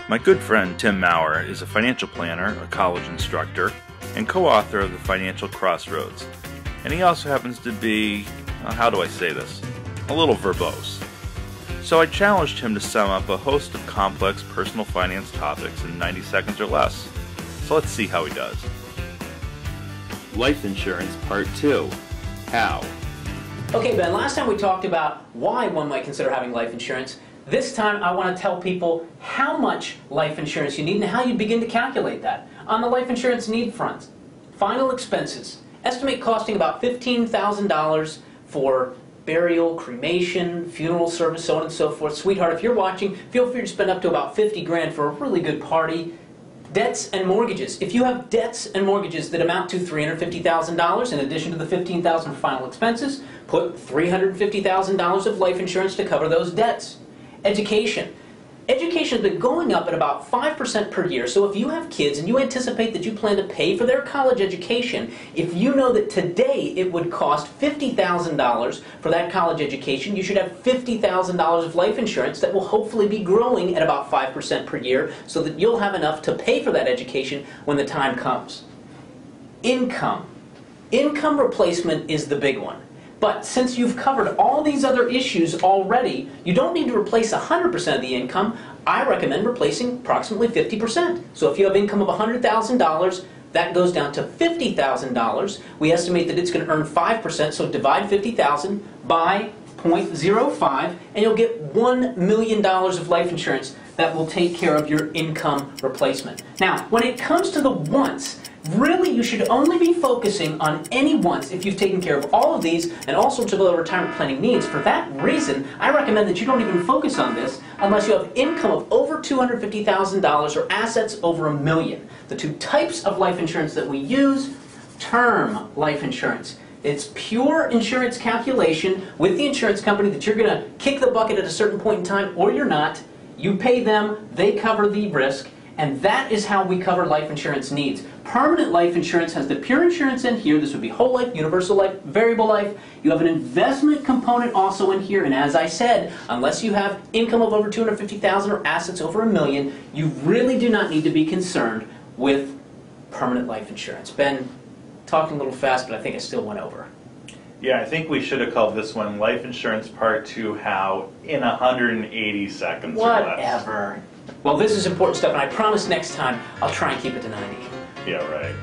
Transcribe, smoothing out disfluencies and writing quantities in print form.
My good friend Tim Maurer is a financial planner, a college instructor, and co-author of The Financial Crossroads. And he also happens to be, how do I say this, a little verbose. So I challenged him to sum up a host of complex personal finance topics in 90 seconds or less. So let's see how he does. Life Insurance Part 2. How? Okay, Ben, last time we talked about why one might consider having life insurance. This time I want to tell people how much life insurance you need and how you begin to calculate that. On the life insurance need front, final expenses. Estimate costing about $15,000 for burial, cremation, funeral service, so on and so forth. Sweetheart, if you're watching, feel free to spend up to about 50 grand for a really good party. Debts and mortgages. If you have debts and mortgages that amount to $350,000 in addition to the $15,000 for final expenses, put $350,000 of life insurance to cover those debts. Education. Education has been going up at about 5% per year, so if you have kids and you anticipate that you plan to pay for their college education, if you know that today it would cost $50,000 for that college education, you should have $50,000 of life insurance that will hopefully be growing at about 5% per year so that you'll have enough to pay for that education when the time comes. Income. Income replacement is the big one. But since you've covered all these other issues already, you don't need to replace 100% of the income. I recommend replacing approximately 50%. So if you have income of $100,000, that goes down to $50,000. We estimate that it's going to earn 5%, so divide 50,000 by 0.05, and you'll get $1 million of life insurance that will take care of your income replacement. Now, when it comes to the wants, really, you should only be focusing on any wants if you've taken care of all of these and all sorts of other retirement planning needs. For that reason, I recommend that you don't even focus on this unless you have income of over $250,000 or assets over $1 million. The two types of life insurance that we use: term life insurance. It's pure insurance calculation with the insurance company that you're going to kick the bucket at a certain point in time, or you're not. You pay them, they cover the risk. And that is how we cover life insurance needs. Permanent life insurance has the pure insurance in here. This would be whole life, universal life, variable life. You have an investment component also in here. And as I said, unless you have income of over $250,000 or assets over $1 million, you really do not need to be concerned with permanent life insurance. Ben, talking a little fast, but I think I still went over. Yeah, I think we should have called this one Life Insurance Part 2 How in 180 seconds or less. Whatever. Well, this is important stuff, and I promise next time I'll try and keep it to 90. Yeah, right.